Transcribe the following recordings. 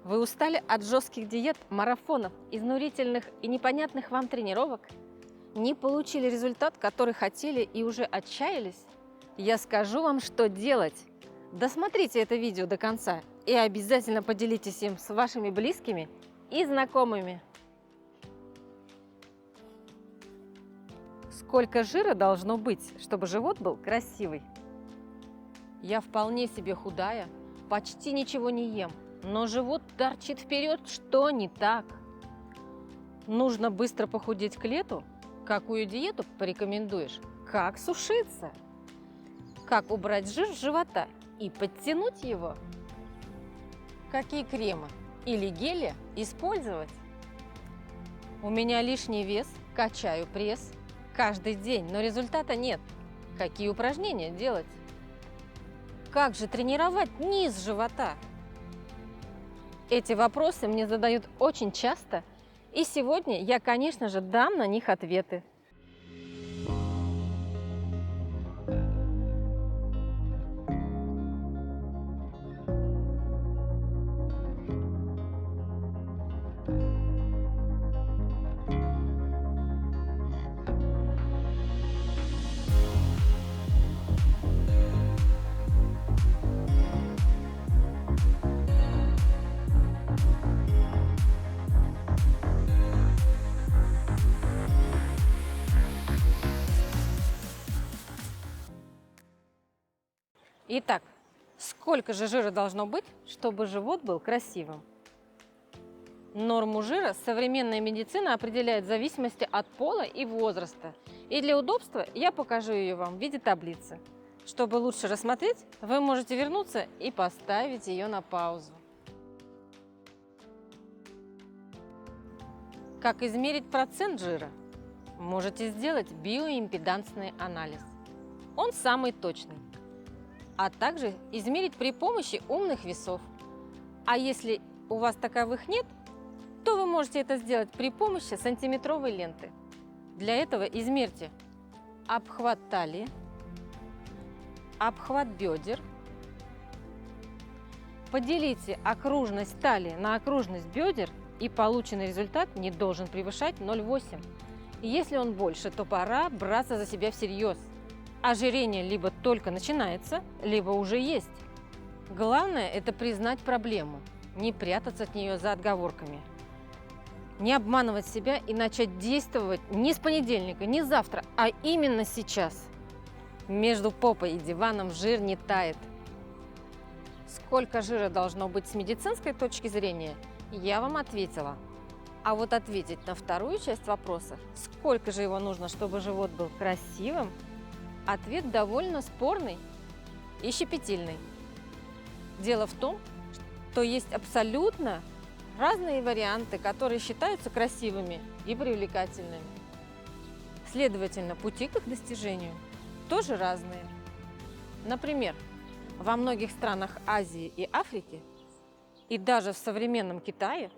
Вы устали от жестких диет, марафонов, изнурительных и непонятных вам тренировок? Не получили результат, который хотели и уже отчаялись? Я скажу вам, что делать. Досмотрите это видео до конца и обязательно поделитесь им с вашими близкими и знакомыми. Сколько жира должно быть, чтобы живот был красивый? Я вполне себе худая, почти ничего не ем, но живот торчит вперед, что не так? Нужно быстро похудеть к лету? Какую диету порекомендуешь? Как сушиться? Как убрать жир с живота и подтянуть его? Какие кремы или гели использовать? У меня лишний вес, качаю пресс каждый день, но результата нет. Какие упражнения делать? Как же тренировать низ живота? Эти вопросы мне задают очень часто, и сегодня я, конечно же, дам на них ответы. Итак, сколько же жира должно быть, чтобы живот был красивым? Норму жира современная медицина определяет в зависимости от пола и возраста. И для удобства я покажу ее вам в виде таблицы. Чтобы лучше рассмотреть, вы можете вернуться и поставить ее на паузу. Как измерить процент жира? Можете сделать биоимпедансный анализ. Он самый точный. А также измерить при помощи умных весов. А если у вас таковых нет, то вы можете это сделать при помощи сантиметровой ленты. Для этого измерьте обхват талии, обхват бедер, поделите окружность талии на окружность бедер, и полученный результат не должен превышать 0,8. Если он больше, то пора браться за себя всерьез. Ожирение либо только начинается, либо уже есть. Главное – это признать проблему, не прятаться от нее за отговорками. Не обманывать себя и начать действовать не с понедельника, не завтра, а именно сейчас. Между попой и диваном жир не тает. Сколько жира должно быть с медицинской точки зрения, я вам ответила. А вот ответить на вторую часть вопроса, сколько же его нужно, чтобы живот был красивым, ответ довольно спорный и щепетильный. Дело в том, что есть абсолютно разные варианты, которые считаются красивыми и привлекательными. Следовательно, пути к их достижению тоже разные. Например, во многих странах Азии и Африки, и даже в современном Китае,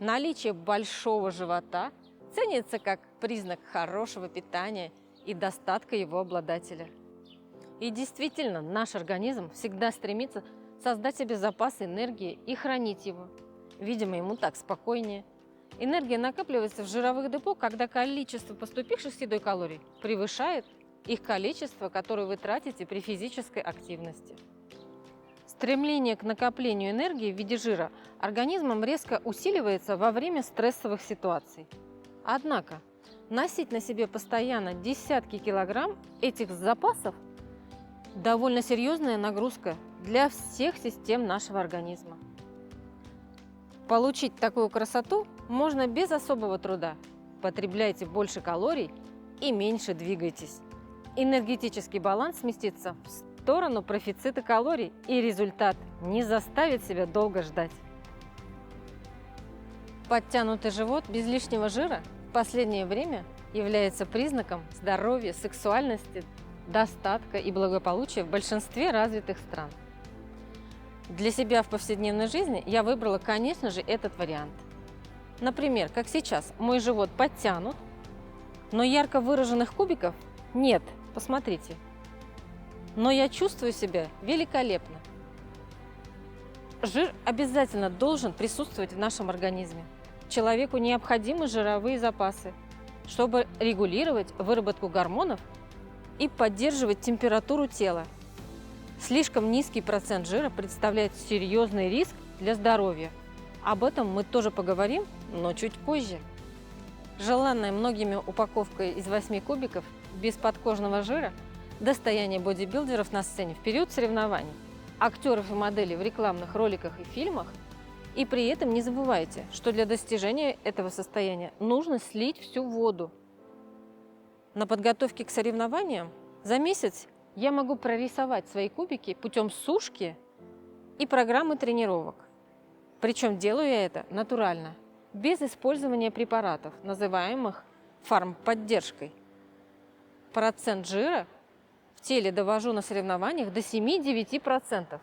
наличие большого живота ценится как признак хорошего питания и достатка его обладателя. И действительно, наш организм всегда стремится создать себе запас энергии и хранить его. Видимо, ему так спокойнее. Энергия накапливается в жировых депо, когда количество поступивших с едой калорий превышает их количество, которое вы тратите при физической активности. Стремление к накоплению энергии в виде жира организмом резко усиливается во время стрессовых ситуаций. Однако, носить на себе постоянно десятки килограмм этих запасов – довольно серьезная нагрузка для всех систем нашего организма. Получить такую красоту можно без особого труда. Потребляйте больше калорий и меньше двигайтесь. Энергетический баланс сместится в сторону профицита калорий, и результат не заставит себя долго ждать. Подтянутый живот без лишнего жира в последнее время является признаком здоровья, сексуальности, достатка и благополучия в большинстве развитых стран. Для себя в повседневной жизни я выбрала, конечно же, этот вариант. Например, как сейчас, мой живот подтянут, но ярко выраженных кубиков нет, посмотрите. Но я чувствую себя великолепно. Жир обязательно должен присутствовать в нашем организме. Человеку необходимы жировые запасы, чтобы регулировать выработку гормонов и поддерживать температуру тела. Слишком низкий процент жира представляет серьезный риск для здоровья. Об этом мы тоже поговорим, но чуть позже. Желанная многими упаковка из 8 кубиков без подкожного жира – достояние бодибилдеров на сцене в период соревнований, актеров и моделей в рекламных роликах и фильмах. И при этом не забывайте, что для достижения этого состояния нужно слить всю воду. На подготовке к соревнованиям за месяц я могу прорисовать свои кубики путем сушки и программы тренировок. Причем делаю я это натурально, без использования препаратов, называемых фармподдержкой. Процент жира в теле довожу на соревнованиях до 7-9%.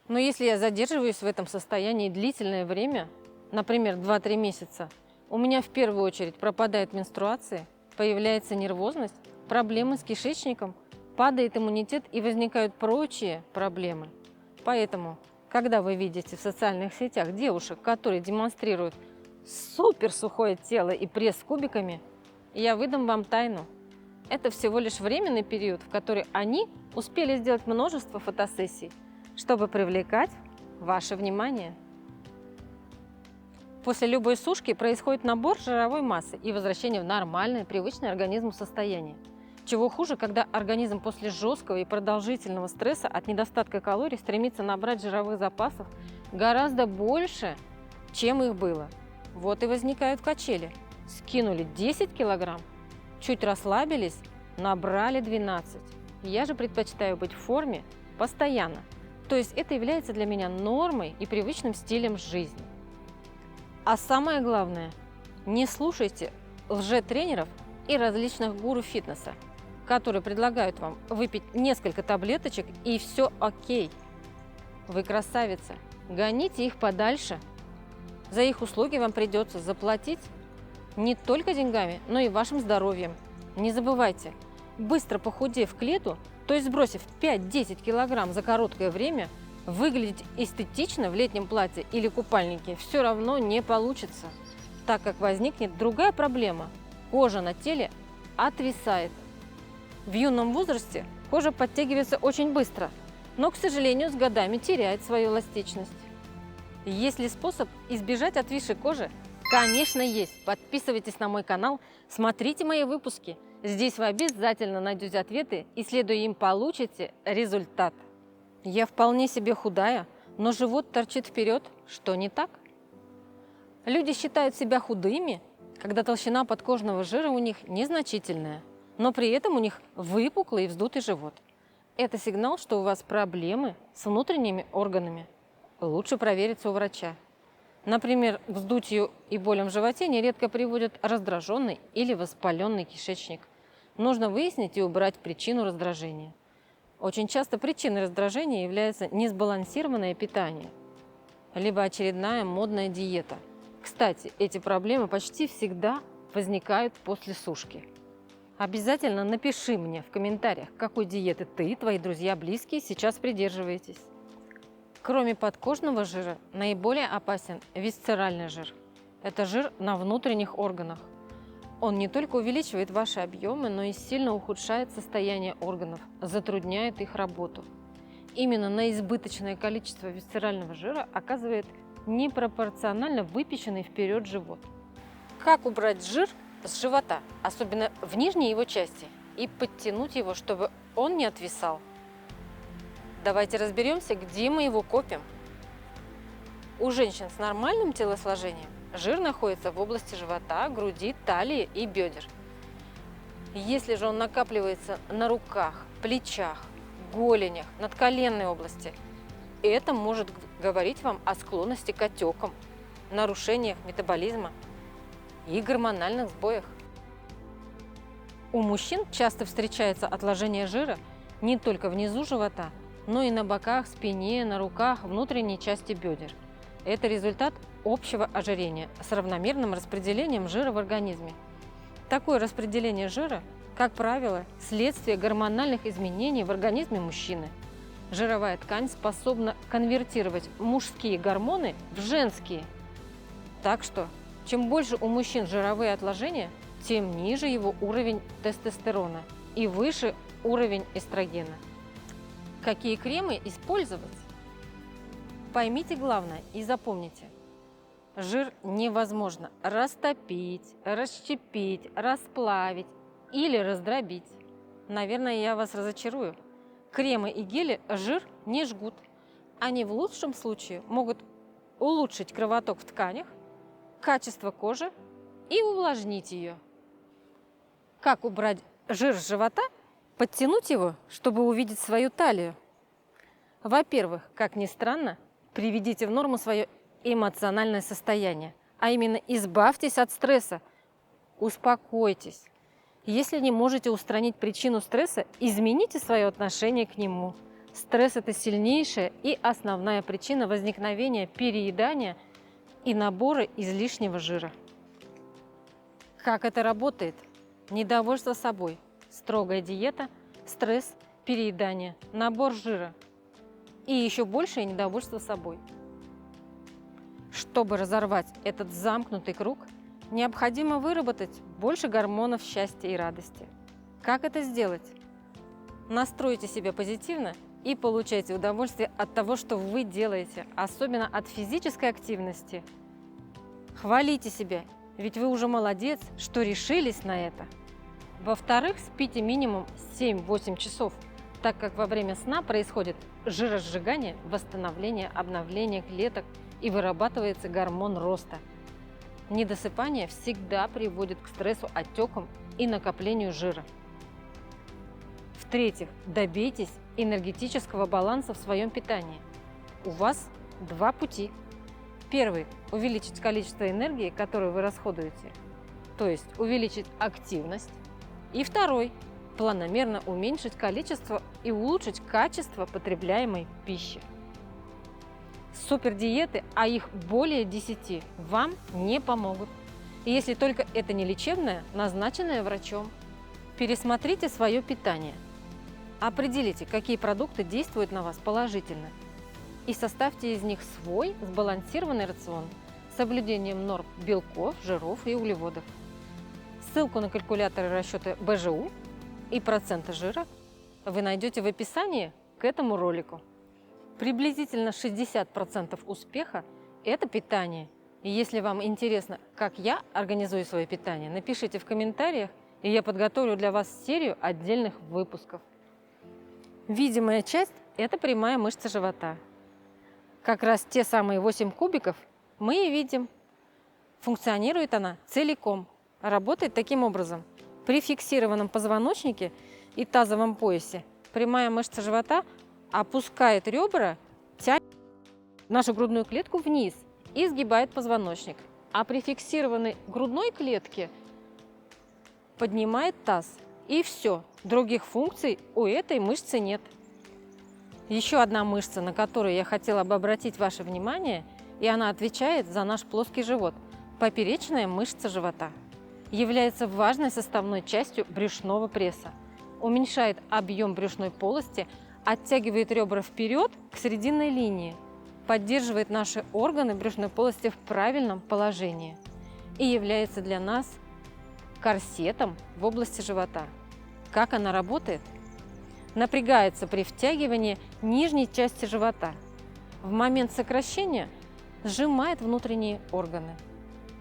Но если я задерживаюсь в этом состоянии длительное время, например, 2-3 месяца, у меня в первую очередь пропадает менструация, появляется нервозность, проблемы с кишечником, падает иммунитет и возникают прочие проблемы. Поэтому, когда вы видите в социальных сетях девушек, которые демонстрируют суперсухое тело и пресс с кубиками, я выдам вам тайну. Это всего лишь временный период, в который они успели сделать множество фотосессий, чтобы привлекать ваше внимание. После любой сушки происходит набор жировой массы и возвращение в нормальное, привычное организму состояние. Чего хуже, когда организм после жесткого и продолжительного стресса от недостатка калорий стремится набрать жировых запасов гораздо больше, чем их было. Вот и возникают качели. Скинули 10 килограмм, чуть расслабились, набрали 12. Я же предпочитаю быть в форме постоянно. То есть это является для меня нормой и привычным стилем жизни. А самое главное, не слушайте лжетренеров и различных гуру фитнеса, которые предлагают вам выпить несколько таблеточек и все окей. Вы красавица, гоните их подальше. За их услуги вам придется заплатить не только деньгами, но и вашим здоровьем. Не забывайте, быстро похудев к лету, то есть сбросив 5-10 килограмм за короткое время, выглядеть эстетично в летнем платье или купальнике все равно не получится, так как возникнет другая проблема – кожа на теле отвисает. В юном возрасте кожа подтягивается очень быстро, но, к сожалению, с годами теряет свою эластичность. Есть ли способ избежать отвисшей кожи? Конечно, есть. Подписывайтесь на мой канал, смотрите мои выпуски. Здесь вы обязательно найдете ответы и, следуя им, получите результат. Я вполне себе худая, но живот торчит вперед. Что не так? Люди считают себя худыми, когда толщина подкожного жира у них незначительная, но при этом у них выпуклый и вздутый живот. Это сигнал, что у вас проблемы с внутренними органами. Лучше провериться у врача. Например, к вздутию и болям в животе нередко приводят раздраженный или воспаленный кишечник. Нужно выяснить и убрать причину раздражения. Очень часто причиной раздражения является несбалансированное питание, либо очередная модная диета. Кстати, эти проблемы почти всегда возникают после сушки. Обязательно напиши мне в комментариях, какой диеты ты и твои друзья близкие сейчас придерживаетесь. Кроме подкожного жира, наиболее опасен висцеральный жир. Это жир на внутренних органах. Он не только увеличивает ваши объемы, но и сильно ухудшает состояние органов, затрудняет их работу. Именно на избыточное количество висцерального жира оказывает непропорционально выпеченный вперед живот. Как убрать жир с живота, особенно в нижней его части, и подтянуть его, чтобы он не отвисал? Давайте разберемся, где мы его копим. У женщин с нормальным телосложением жир находится в области живота, груди, талии и бедер. Если же он накапливается на руках, плечах, голенях, надколенной области, это может говорить вам о склонности к отекам, нарушениях метаболизма и гормональных сбоях. У мужчин часто встречается отложение жира не только внизу живота, но и на боках, спине, на руках, внутренней части бедер. Это результат общего ожирения с равномерным распределением жира в организме. Такое распределение жира, как правило, следствие гормональных изменений в организме мужчины. Жировая ткань способна конвертировать мужские гормоны в женские. Так что, чем больше у мужчин жировые отложения, тем ниже его уровень тестостерона и выше уровень эстрогена. Какие кремы использовать? Поймите главное и запомните. Жир невозможно растопить, расщепить, расплавить или раздробить. Наверное, я вас разочарую. Кремы и гели жир не жгут. Они в лучшем случае могут улучшить кровоток в тканях, качество кожи и увлажнить ее. Как убрать жир с живота? Подтянуть его, чтобы увидеть свою талию. Во-первых, как ни странно, приведите в норму свое эмоциональное состояние, а именно избавьтесь от стресса, успокойтесь. Если не можете устранить причину стресса, измените свое отношение к нему. Стресс – это сильнейшая и основная причина возникновения переедания и набора излишнего жира. Как это работает? Недовольство собой, строгая диета, стресс, переедание, набор жира и еще большее недовольство собой. Чтобы разорвать этот замкнутый круг, необходимо выработать больше гормонов счастья и радости. Как это сделать? Настройте себя позитивно и получайте удовольствие от того, что вы делаете, особенно от физической активности. Хвалите себя, ведь вы уже молодец, что решились на это. Во-вторых, спите минимум 7-8 часов, так как во время сна происходит жиросжигание, восстановление, обновление клеток и вырабатывается гормон роста. Недосыпание всегда приводит к стрессу, отекам и накоплению жира. В-третьих, добейтесь энергетического баланса в своем питании. У вас два пути. Первый – увеличить количество энергии, которую вы расходуете, то есть увеличить активность. И второй – планомерно уменьшить количество и улучшить качество потребляемой пищи. Супердиеты, а их более 10, вам не помогут. И если только это не лечебное, назначенное врачом. Пересмотрите свое питание. Определите, какие продукты действуют на вас положительно. И составьте из них свой сбалансированный рацион с соблюдением норм белков, жиров и углеводов. Ссылку на калькуляторы расчета БЖУ и процента жира вы найдете в описании к этому ролику. Приблизительно 60% успеха – это питание. И если вам интересно, как я организую свое питание, напишите в комментариях, и я подготовлю для вас серию отдельных выпусков. Видимая часть – это прямая мышца живота. Как раз те самые 8 кубиков мы и видим. Функционирует она целиком. Работает таким образом. При фиксированном позвоночнике и тазовом поясе прямая мышца живота опускает ребра, тянет нашу грудную клетку вниз и сгибает позвоночник. А при фиксированной грудной клетке поднимает таз. И все. Других функций у этой мышцы нет. Еще одна мышца, на которую я хотела бы обратить ваше внимание, и она отвечает за наш плоский живот. Поперечная мышца живота является важной составной частью брюшного пресса. Уменьшает объем брюшной полости, оттягивает ребра вперед к срединной линии, поддерживает наши органы брюшной полости в правильном положении и является для нас корсетом в области живота. Как она работает? Напрягается при втягивании нижней части живота. В момент сокращения сжимает внутренние органы.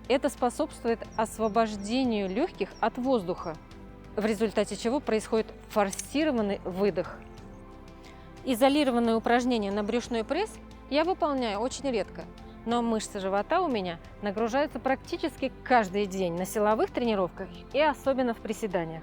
Это способствует освобождению легких от воздуха, в результате чего происходит форсированный выдох. Изолированные упражнения на брюшной пресс я выполняю очень редко, но мышцы живота у меня нагружаются практически каждый день на силовых тренировках и особенно в приседаниях.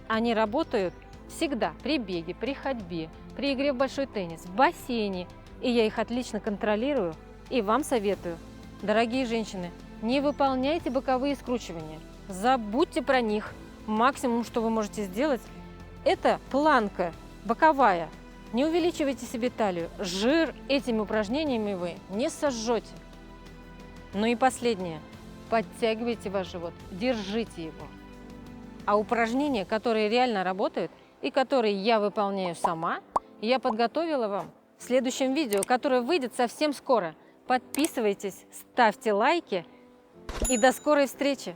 Они работают всегда при беге, при ходьбе, при игре в большой теннис, в бассейне, и я их отлично контролирую и вам советую. Дорогие женщины, не выполняйте боковые скручивания, забудьте про них. Максимум, что вы можете сделать, это планка боковая. Не увеличивайте себе талию. Жир этими упражнениями вы не сожжете. Ну и последнее. Подтягивайте ваш живот, держите его. А упражнения, которые реально работают и которые я выполняю сама, я подготовила вам в следующем видео, которое выйдет совсем скоро. Подписывайтесь, ставьте лайки и до скорой встречи!